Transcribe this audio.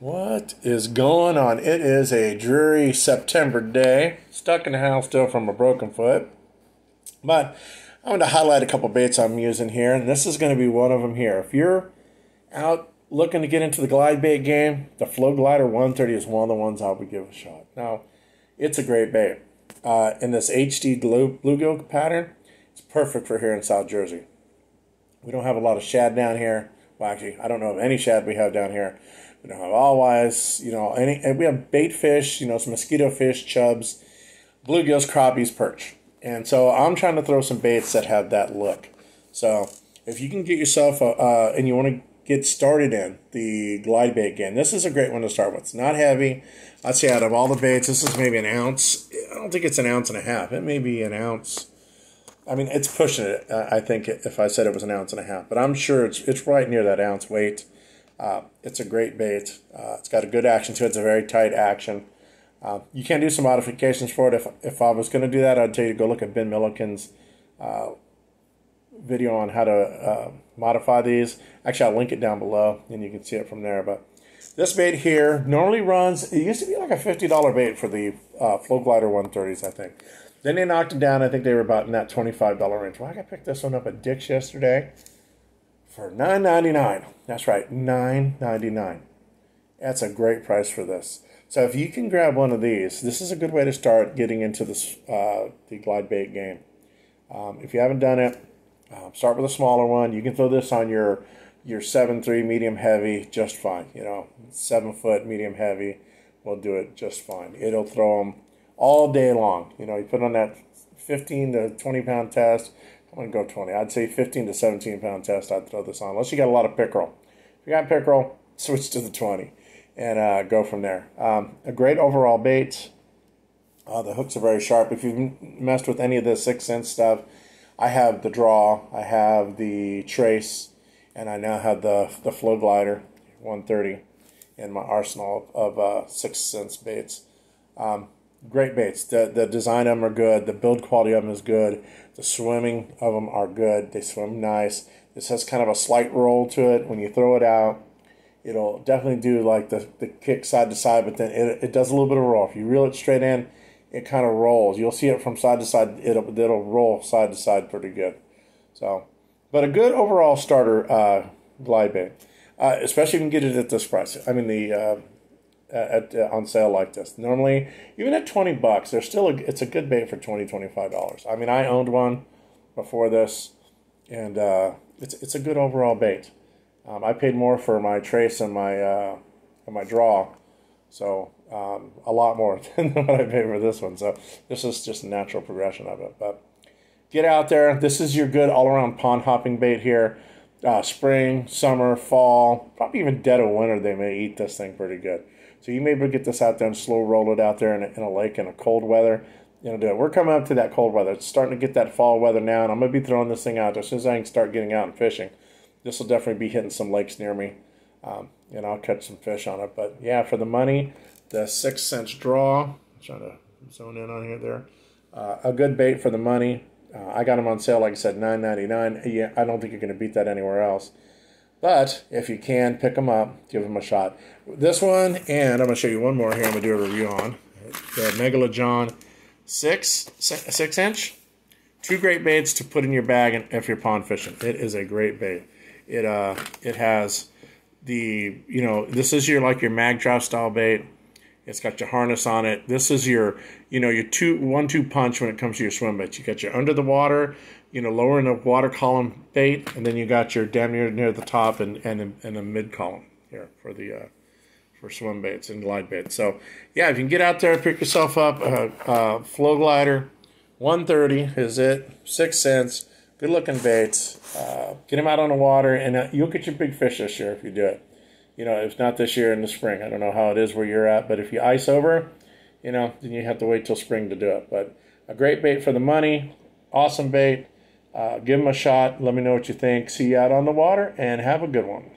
What is going on? It is a dreary September day. Stuck in the house still from a broken foot. But I want to highlight a couple baits I'm using here, and this is going to be one of them here. If you're out looking to get into the glide bait game, the Flow Glider 130 is one of the ones I would give a shot. Now, it's a great bait. In this HD bluegill pattern, it's perfect for here in South Jersey. We don't have a lot of shad down here. Well, actually, I don't know of any shad we have down here. We don't have alewives, and we have bait fish, some mosquito fish, chubs, bluegills, crappies, perch. And so I'm trying to throw some baits that have that look. So if you can get yourself, and you want to get started in the glide bait game, this is a great one to start with. It's not heavy. I'd say out of all the baits, this is maybe an ounce. I don't think it's an ounce and a half. It may be an ounce. I mean, it's pushing it, I think, if I said it was an ounce and a half. But I'm sure it's right near that ounce weight. It's a great bait. It's got a good action to it. It's a very tight action. You can do some modifications for it. If I was going to do that, I'd tell you to go look at Ben Milliken's video on how to modify these. Actually, I'll link it down below, and you can see it from there. But this bait here normally runs, it used to be like a $50 bait for the Flow Glider 130s, I think. Then they knocked them down. I think they were about in that $25 range. Well, I picked this one up at Dick's yesterday for $9.99. That's right, $9.99. That's a great price for this. So if you can grab one of these, this is a good way to start getting into this the glide bait game. If you haven't done it, start with a smaller one. You can throw this on your 7.3 medium heavy just fine. 7 foot medium heavy will do it just fine. It'll throw them all day long. You put on that 15 to 20 pound test. I'm going to go 20. I'd say 15 to 17 pound test I'd throw this on, unless you got a lot of pickerel. If you got pickerel, switch to the 20 and go from there. A great overall bait. The hooks are very sharp. If you've messed with any of the 6 cent stuff, I have the draw, I have the trace, and I now have the Flow Glider 130 in my arsenal of 6 cents baits. Great baits. The design of them are good. The build quality of them is good. The swimming of them are good. They swim nice. This has kind of a slight roll to it. When you throw it out, it'll definitely do like the kick side to side, but then it does a little bit of roll. If you reel it straight in, it kind of rolls. You'll see it from side to side. It'll roll side to side pretty good. So, but a good overall starter glide bait, especially if you can get it at this price. I mean on sale like this. Normally, even at $20, there's still it's a good bait for $20-$25. I mean, I owned one before this, and it's a good overall bait. I paid more for my trace and my draw, so a lot more than what I paid for this one. So this is just a natural progression of it. But get out there. This is your good all-around pond hopping bait here. Spring, summer, fall, probably even dead of winter, they may eat this thing pretty good. So you may be able to get this out there and slow roll it out there in a lake in a cold weather. Do it. We're coming up to that cold weather. It's starting to get that fall weather now, and I'm going to be throwing this thing out there as soon as I can start getting out and fishing. This will definitely be hitting some lakes near me, and I'll catch some fish on it. But yeah, for the money, the 6 cents draw. I'm trying to zone in on here there. A good bait for the money. I got them on sale, like I said, $9.99. Yeah, I don't think you're going to beat that anywhere else. But if you can, pick them up, give them a shot. This one, and I'm going to show you one more here I'm going to do a review on. The Megalojohn 6 inch. 2 great baits to put in your bag if you're pond fishing. It is a great bait. It has the, this is your mag drop style bait. It's got your harness on it. This is your, your 1-2 punch when it comes to your swim baits. You got your under the water, lower in the water column bait, and then you got your damn near the top and a mid column here for the for swim baits and glide baits. So yeah, if you can get out there, pick yourself up a Flow Glider 130 is it, 6 cents, good looking baits. Get them out on the water, and you'll get your big fish this year if you do it. If not this year, in the spring. I don't know how it is where you're at, but if you ice over, then you have to wait till spring to do it. But a great bait for the money, awesome bait. Give them a shot. Let me know what you think. See you out on the water, and have a good one.